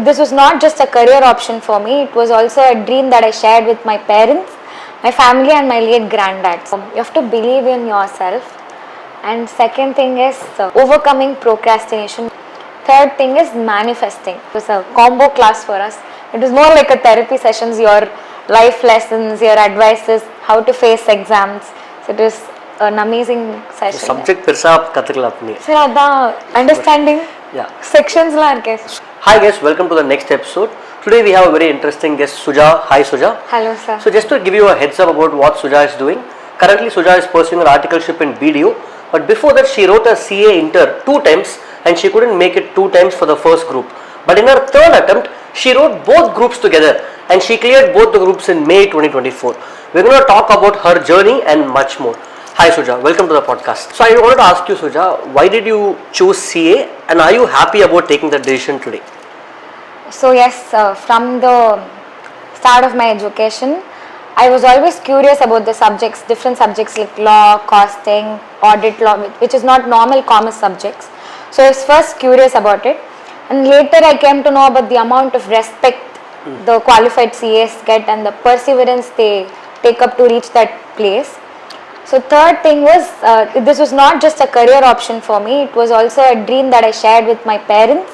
This was not just a career option for me, it was also a dream that I shared with my parents, my family and my late granddad. So you have to believe in yourself. And second thing is overcoming procrastination. Third thing is manifesting. It was a combo class for us. It was more like a therapy sessions, your life lessons, your advices, how to face exams. So it was an amazing session. Subject persa aap kathukala apni. Sir, understanding sections la irke. Hi guys, welcome to the next episode. Today we have a very interesting guest, Suja. Hi Suja. Hello sir. So just to give you a heads up about what Suja is doing. Currently Suja is pursuing her articleship in BDO. But before that she wrote a CA inter 2 times and she couldn't make it 2 times for the first group. But in her third attempt, she wrote both groups together and she cleared both the groups in May 2024. We're going to talk about her journey and much more. Hi Suja, welcome to the podcast. So I wanted to ask you Suja, why did you choose CA and are you happy about taking that decision today? So yes, from the start of my education, I was always curious about the subjects, different subjects like law, costing, audit law, which is not normal commerce subjects. So I was first curious about it, and later I came to know about the amount of respect the qualified CAs get and the perseverance they take up to reach that place. So third thing was, this was not just a career option for me, it was also a dream that I shared with my parents,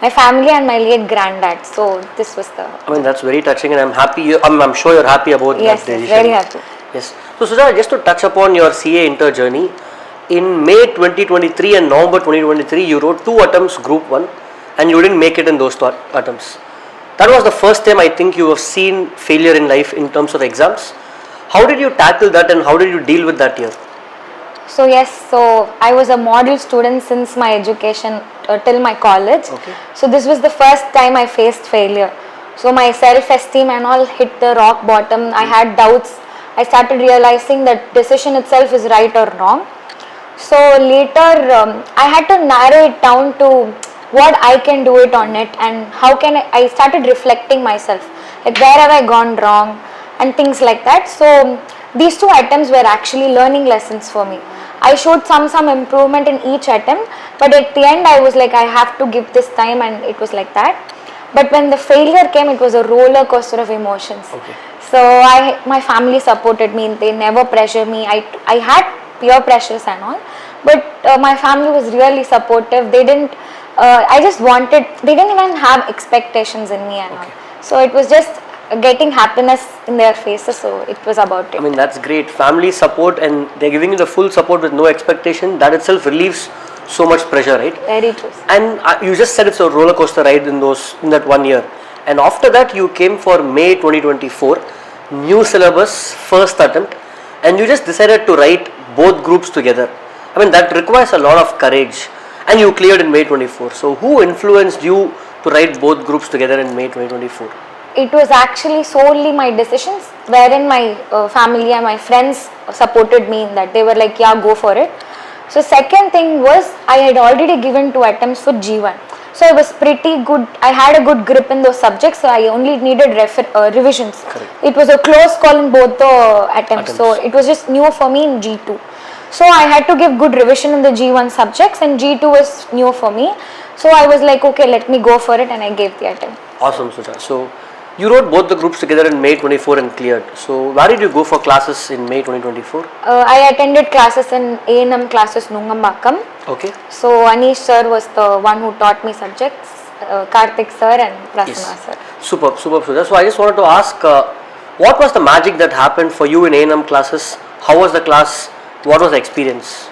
my family and my late granddad. So this was the... I mean, that's very touching and I'm happy, I'm sure you're happy about that decision. Yes, very happy. Yes. So Suja, just to touch upon your CA inter journey, in May 2023 and November 2023, you wrote 2 attempts group 1 and you didn't make it in those 2 attempts. That was the first time I think you have seen failure in life in terms of exams. How did you tackle that and how did you deal with that year? So yes, so I was a model student since my education till my college. Okay. So this was the first time I faced failure. So my self-esteem and all hit the rock bottom. I had doubts. I started realizing that decision itself is right or wrong. So later I had to narrow it down to what I can do it on it and how can I started reflecting myself. Like where have I gone wrong and things like that. So these 2 attempts were actually learning lessons for me. I showed some improvement in each attempt, but at the end I was like, I have to give this time, and it was like that. But when the failure came, it was a roller coaster of emotions. Okay. So my family supported me, they never pressured me. I had peer pressures and all, but my family was really supportive. They didn't, they didn't even have expectations in me and all. So it was just getting happiness in their faces, so it was about it. I mean, that's great. Family support and they're giving you the full support with no expectation. That itself relieves so much pressure, right? Very true. And you just said it's a roller coaster ride in that 1 year. And after that, you came for May 2024, new syllabus, first attempt, and you just decided to write both groups together. I mean, that requires a lot of courage. And you cleared in May 24. So who influenced you to write both groups together in May 2024? It was actually solely my decisions, wherein my family and my friends supported me in that. They were like, yeah, go for it. So second thing was, I had already given 2 attempts for G1. So I was pretty good, I had a good grip in those subjects, so I only needed revisions. Correct. It was a close call in both the attempts, so it was just new for me in G2. So I had to give good revision in the G1 subjects and G2 was new for me. So I was like, okay, let me go for it, and I gave the attempt. Awesome, Suja. So you wrote both the groups together in May 24 and cleared. So where did you go for classes in May 2024? I attended classes in ANM Classes, Nungambakam. Okay. So Anish sir was the one who taught me subjects, Karthik sir and Prasanna sir. Superb, Suja. So I just wanted to ask, what was the magic that happened for you in ANM Classes? How was the class? What was the experience?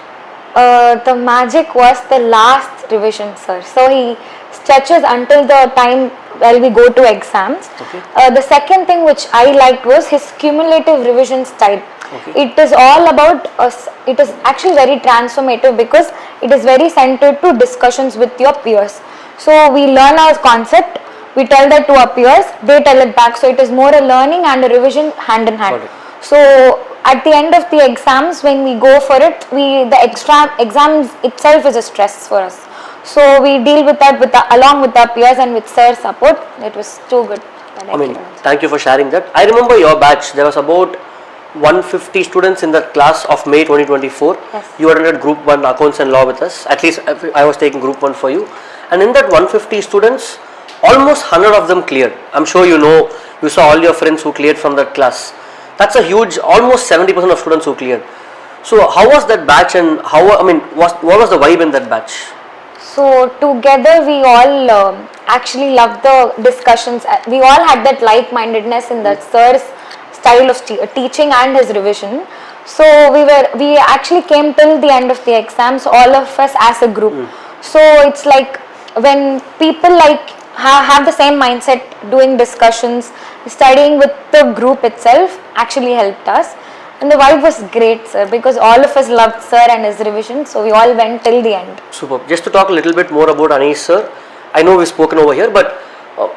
The magic was the last revision, sir. So he stretches until the time while we go to exams. Okay. The second thing which I liked was his cumulative revision style. Okay. It is all about us. It is actually very transformative because it is very centered to discussions with your peers. So we learn our concept, we tell that to our peers, they tell it back. So it is more a learning and a revision hand in hand. So at the end of the exams, when we go for it, the exams itself is a stress for us. So we deal with that along with our peers and with sir's support. It was too good. I mean, thank you for sharing that. I remember your batch. There was about 150 students in the class of May 2024. Yes. You attended group 1 accounts and law with us. At least I was taking group 1 for you. And in that 150 students, almost 100 of them cleared. I'm sure you know, you saw all your friends who cleared from that class. That's a huge, almost 70% of students who cleared. So how was that batch, and what was the vibe in that batch? So together we all actually loved the discussions. We all had that like-mindedness in the sir's style of teaching and his revision. So we actually came till the end of the exams, all of us as a group. So it's like when people like have the same mindset, doing discussions, studying with the group itself actually helped us. And the vibe was great, sir, because all of us loved sir and his revision, so we all went till the end. Superb. Just to talk a little bit more about Anish sir, I know we've spoken over here, but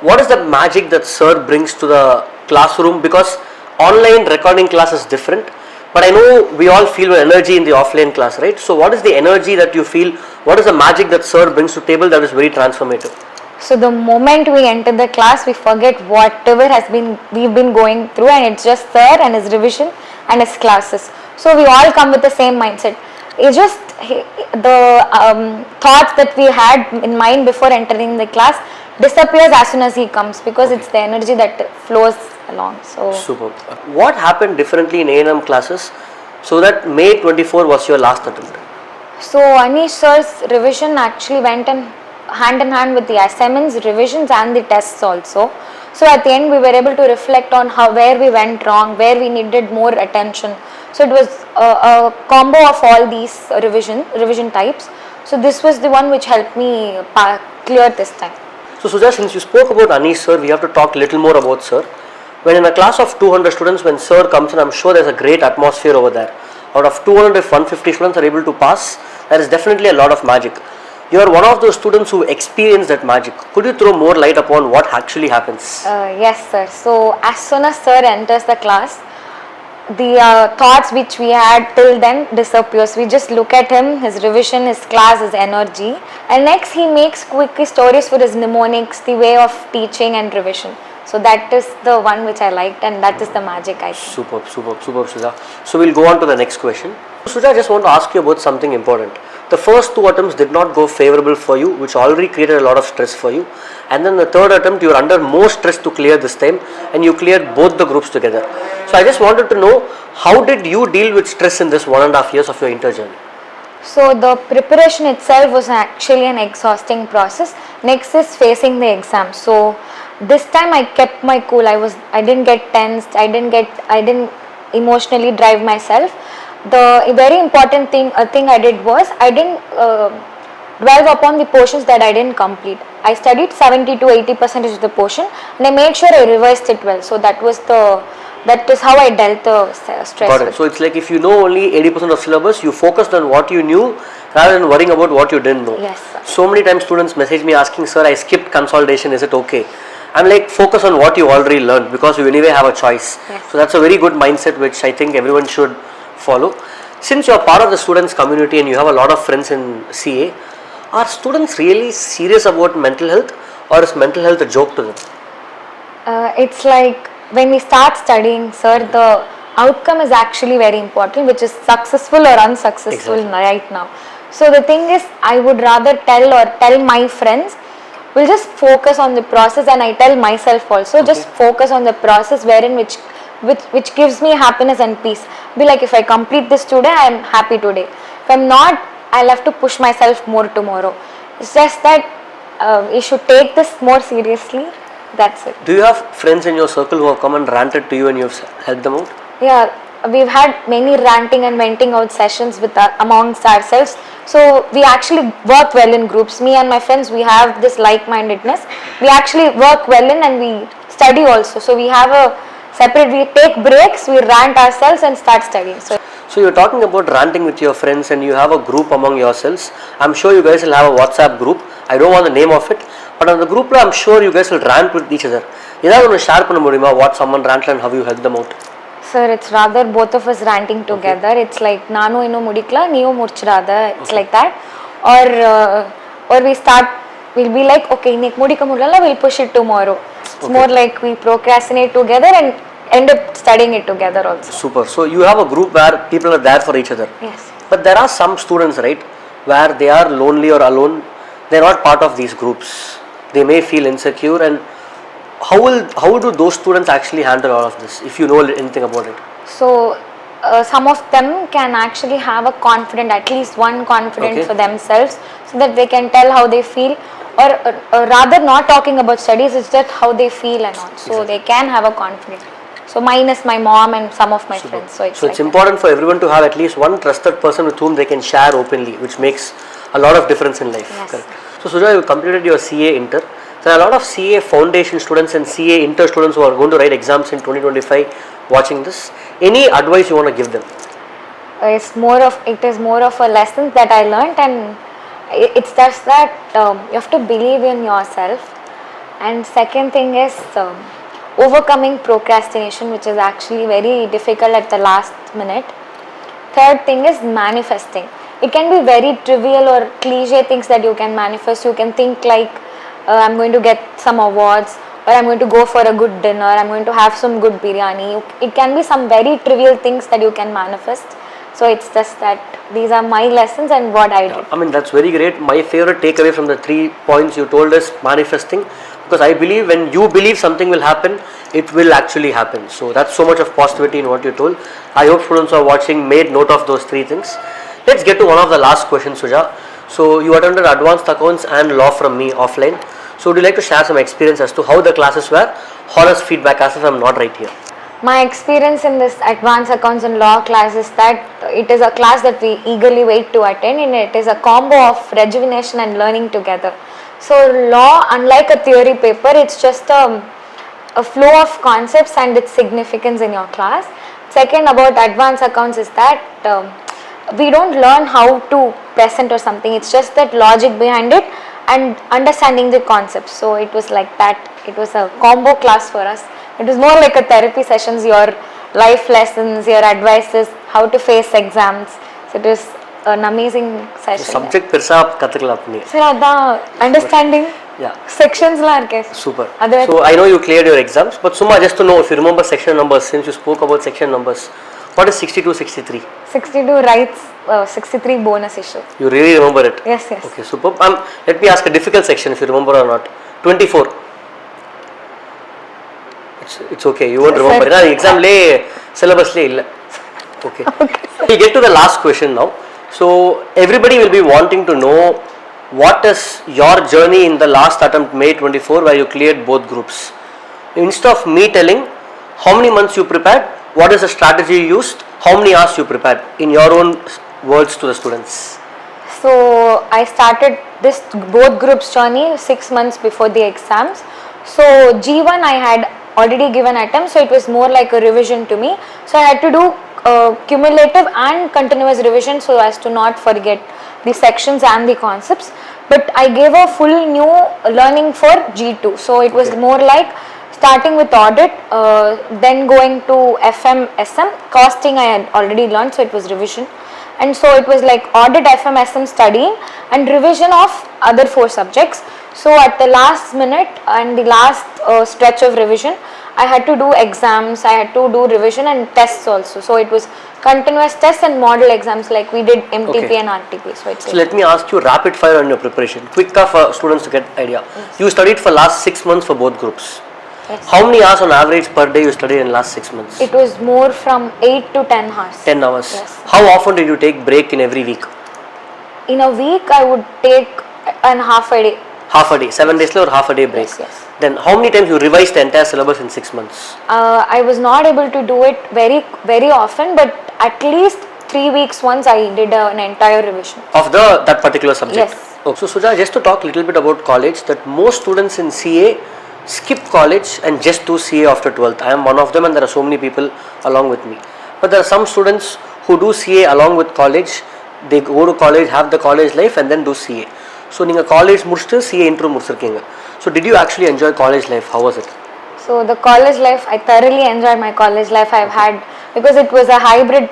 what is the magic that sir brings to the classroom? Because online recording class is different, but I know we all feel energy in the offline class, right? So what is the energy that you feel? What is the magic that sir brings to table that is very transformative? So the moment we enter the class, we forget whatever we've been going through, and it's just sir and his revision and his classes. So we all come with the same mindset. It's just the thoughts that we had in mind before entering the class disappears as soon as he comes, because it's the energy that flows along. So super. What happened differently in ANM classes so that May 24 was your last attempt? So Anish sir's revision actually went hand in hand with the assignments, revisions and the tests also. So at the end we were able to reflect on where we went wrong, where we needed more attention. So it was a combo of all these revision types. So this was the one which helped me clear this time. So Suja, since you spoke about Anish sir, we have to talk a little more about sir. When in a class of 200 students, when sir comes in, I'm sure there's a great atmosphere over there. Out of 200, if 150 students are able to pass, there is definitely a lot of magic. You are one of those students who experienced that magic. Could you throw more light upon what actually happens? Yes, sir. So as soon as sir enters the class, the thoughts which we had till then disappears. We just look at him, his revision, his class, his energy, and next he makes quick stories for his mnemonics, the way of teaching and revision. So that is the one which I liked, and that is the magic I think. Superb, Suja. So we'll go on to the next question. Suja, I just want to ask you about something important. The first two attempts did not go favorable for you, which already created a lot of stress for you. And then the third attempt, you were under more stress to clear this time, and you cleared both the groups together. So I just wanted to know, how did you deal with stress in this 1.5 years of your inter journey? So the preparation itself was actually an exhausting process. Next is facing the exam. So this time I kept my cool. I didn't get tensed. I didn't emotionally drive myself. The very important thing I did was I didn't dwell upon the portions that I didn't complete. I studied 70 to 80% of the portion, and I made sure I revised it well. So that is how I dealt the stress. Got it. So it's like if you know only 80% of syllabus, you focused on what you knew rather than worrying about what you didn't know. Yes, sir. So many times students message me asking, sir, I skipped consolidation, is it okay? I'm like, focus on what you already learned, because you anyway have a choice. Yes. So that's a very good mindset which I think everyone should follow. Since you're part of the students community and you have a lot of friends in CA, are students really serious about mental health, or is mental health a joke to them? It's like when we start studying, sir, the outcome is actually very important, which is successful or unsuccessful right now. So the thing is, I would rather tell my friends, we'll just focus on the process, and I tell myself also, just focus on the process which gives me happiness and peace. Be like, if I complete this today, I am happy today. If I'm not, I'll have to push myself more tomorrow. It's just that you should take this more seriously. That's it. Do you have friends in your circle who have come and ranted to you and you've helped them out? Yeah, we've had many ranting and venting out sessions amongst ourselves. So we actually work well in groups. Me and my friends, we have this like-mindedness. We actually work well in, and we study also. So we have we take breaks, we rant ourselves and start studying. So you're talking about ranting with your friends, and you have a group among yourselves. I'm sure you guys will have a WhatsApp group. I don't want the name of it, but on the group, I'm sure you guys will rant with each other. Is you share what someone ranted and how you help them out? Sir, it's rather both of us ranting together. It's like nanu ino mudikla, neevu murchirada. It's like that. Or we'll be like, okay, nek mudika mudala, we'll push it tomorrow. It's more like we procrastinate together and end up studying it together also. Super. So you have a group where people are there for each other. Yes. But there are some students, right, where they are lonely or alone. They're not part of these groups. they may feel insecure, and how do those students actually handle all of this, if you know anything about it? So some of them can actually have a confident, at least one confident for themselves, so that they can tell how they feel, or rather not talking about studies, it's just how they feel and all. So they can have a confidence. So minus my mom and some of my friends. So it's important for everyone to have at least one trusted person with whom they can share openly, which makes a lot of difference in life. Yes. Correct. So Suja, you completed your CA Inter. There are a lot of CA Foundation students and CA Inter students who are going to write exams in 2025 watching this. Any advice you want to give them? it is more of a lesson that I learned, and it's just that you have to believe in yourself. And second thing is overcoming procrastination, which is actually very difficult at the last minute. Third thing is manifesting. It can be very trivial or cliche things that you can manifest. You can think like I'm going to get some awards, or I'm going to go for a good dinner, I'm going to have some good biryani. It can be some very trivial things that you can manifest. So it's just that these are my lessons and what I did. I mean, that's very great. My favorite takeaway from the 3 points you told is manifesting, because I believe when you believe something will happen, it will actually happen. So that's so much of positivity in what you told. I hope students who are watching made note of those 3 things. Let's get to one of the last questions, Suja. So you attended advanced accounts and law from me offline. So would you like to share some experience as to how the classes were? Honest feedback as if I'm not right here. My experience in this advanced accounts and law class is that it is a class that we eagerly wait to attend, and it is a combo of rejuvenation and learning together. So law, unlike a theory paper, it's just a flow of concepts and its significance in your class. Second, about advanced accounts is that we don't learn how to present or something. It's just that logic behind it and understanding the concepts. So it was like that. It was a combo class for us. It was more like a therapy sessions, your life lessons, your advices, how to face exams. So it was an amazing session. Subject persa kathikala apni. Sir, ada understanding. Yeah. Sections la irke. Super. So I know you cleared your exams, but Suma, just to know if you remember section numbers, since you spoke about section numbers, what is 62, 63? 62 rights, 63 bonus issue. You really remember it? Yes, yes. Okay, super. Let me ask a difficult section if you remember or not. 24. It's okay, you won't remember. Exam lay, syllabus lay illa. Okay. We'll get to the last question now. So everybody will be wanting to know what is your journey in the last attempt, May 24, where you cleared both groups. Instead of me telling how many months you prepared, what is the strategy you used, how many hours you prepared, in your own words to the students. So I started this both groups journey 6 months before the exams. So G1 I had already given attempts, so it was more like a revision to me. So I had to do cumulative and continuous revision so as to not forget the sections and the concepts. But I gave a full new learning for G2. So it was more like starting with audit, then going to FM, SM, costing I had already learned, so it was revision. And so it was like audit, FM, SM studying and revision of other 4 subjects. So at the last minute and the last stretch of revision, I had to do exams, I had to do revision and tests also. So it was continuous tests and model exams like we did MTP and RTP. So let me ask you rapid fire on your preparation. Quick for students to get idea. Yes. You studied for last 6 months for both groups. Yes. How many hours on average per day you studied in last 6 months? It was more from 8 to 10 hours. 10 hours. Yes. How often did you take break in every week? In a week I would take half a day. Half a day, 7 days or half a day break. Yes, yes. Then how many times you revised the entire syllabus in 6 months? I was not able to do it very often, but at least 3 weeks once I did an entire revision. Of that particular subject? Yes. Oh, so Suja, just to talk a little bit about college, that most students in CA skip college and just do CA after 12th. I am one of them and there are so many people along with me. But there are some students who do CA along with college. They go to college, have the college life and then do CA. So, you college முடிச்சிட்டு CA intro முடிச்சிருக்கீங்க. So, did you actually enjoy college life? How was it? So, the college life, I thoroughly enjoyed my college life. I've had, because it was a hybrid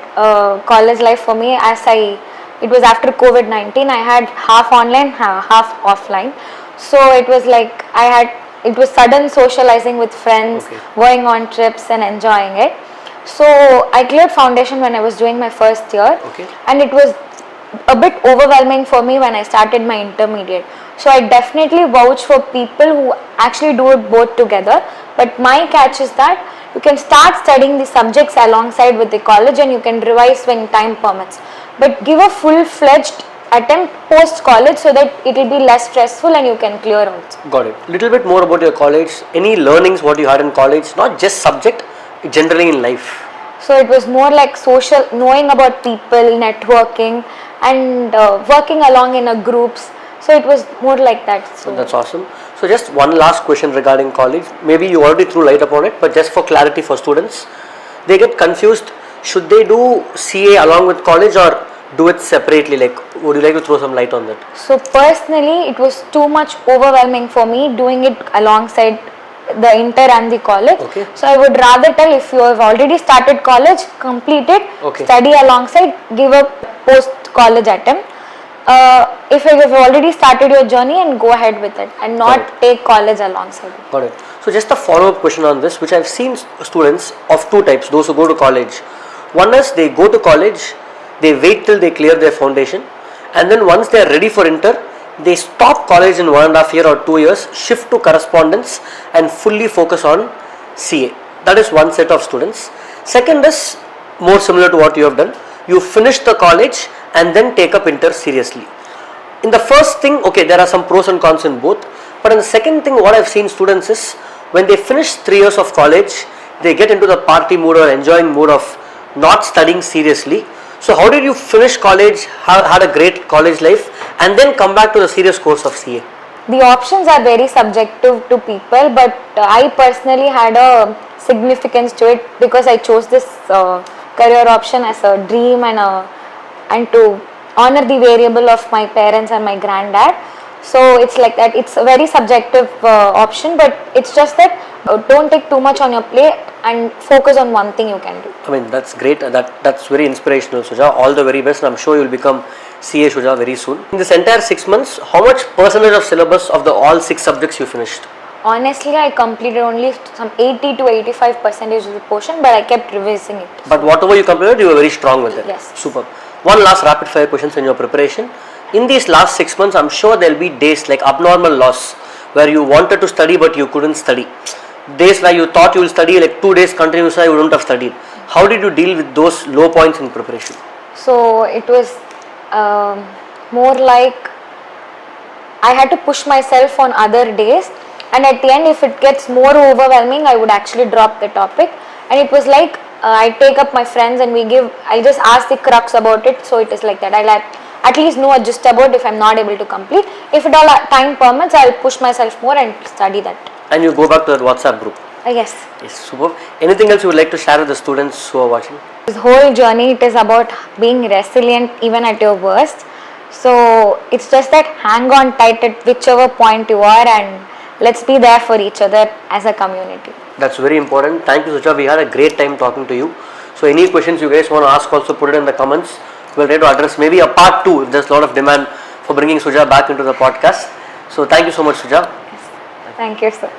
college life for me, it was after COVID-19, I had half online, half offline. So, it was like, it was sudden socializing with friends, going on trips and enjoying it. So, I cleared foundation when I was doing my first year. And it was a bit overwhelming for me when I started my intermediate. So I definitely vouch for people who actually do it both together. But my catch is that you can start studying the subjects alongside with the college and you can revise when time permits. But give a full-fledged attempt post-college so that it will be less stressful and you can clear out. Got it. Little bit more about your college. Any learnings what you had in college, not just subject, generally in life. So it was more like social, knowing about people, networking, and working along in a groups. So it was more like that. So That's awesome. So just one last question regarding college. Maybe you already threw light upon it, but just for clarity for students, they get confused. Should they do CA along with college or do it separately? Like, would you like to throw some light on that? So personally, it was too much overwhelming for me doing it alongside the inter and the college. Okay. So I would rather tell, if you have already started college, complete it, Okay. study alongside, give a post-college attempt. If you have already started your journey, and go ahead with it and Got not take college alongside it. Got it. So just a follow-up question on this, which I've seen students of two types, those who go to college. One is they go to college, they wait till they clear their foundation, and then once they are ready for inter, they stop college in 1.5 years or 2 years, shift to correspondence and fully focus on CA. That is one set of students. Second is more similar to what you have done. You finish the college and then take up inter seriously. In the first thing, okay, there are some pros and cons in both, but in the second thing, what I've seen students is when they finish 3 years of college, they get into the party mood or enjoying mood of not studying seriously. So how did you finish college, had a great college life, and then come back to the serious course of CA? The options are very subjective to people, but I personally had a significance to it because I chose this career option as a dream and to honor the variable of my parents and my granddad. So it's like that. It's a very subjective option, but it's just that don't take too much on your plate and focus on one thing you can do. I mean, that's great. That's very inspirational, Suja. All the very best. I'm sure you'll become CA Suja very soon. In this entire 6 months, how much percentage of syllabus of the all 6 subjects you finished? Honestly, I completed only some 80 to 85% of the portion, but I kept revising it. But whatever you completed, you were very strong with it. Yes. Super. One last rapid fire questions in your preparation. In these last 6 months, I'm sure there'll be days like abnormal loss where you wanted to study but you couldn't study. Days where you thought you will study like 2 days continuously, you wouldn't have studied. How did you deal with those low points in preparation? So it was more like I had to push myself on other days, and at the end, if it gets more overwhelming, I would actually drop the topic. And it was like I take up my friends and I'll just ask the crux about it. So it is like that. I'll at least know a gist about if I'm not able to complete. If it all time permits, I'll push myself more and study that. And you go back to that WhatsApp group. Yes. Yes, super. Anything else you would like to share with the students who are watching? This whole journey, it is about being resilient even at your worst. So it's just that hang on tight at whichever point you are, and let's be there for each other as a community. That's very important. Thank you, Suja. We had a great time talking to you. So any questions you guys want to ask, also put it in the comments. We'll try to address maybe a part 2 if there's a lot of demand for bringing Suja back into the podcast. So thank you so much, Suja. Thank you, sir.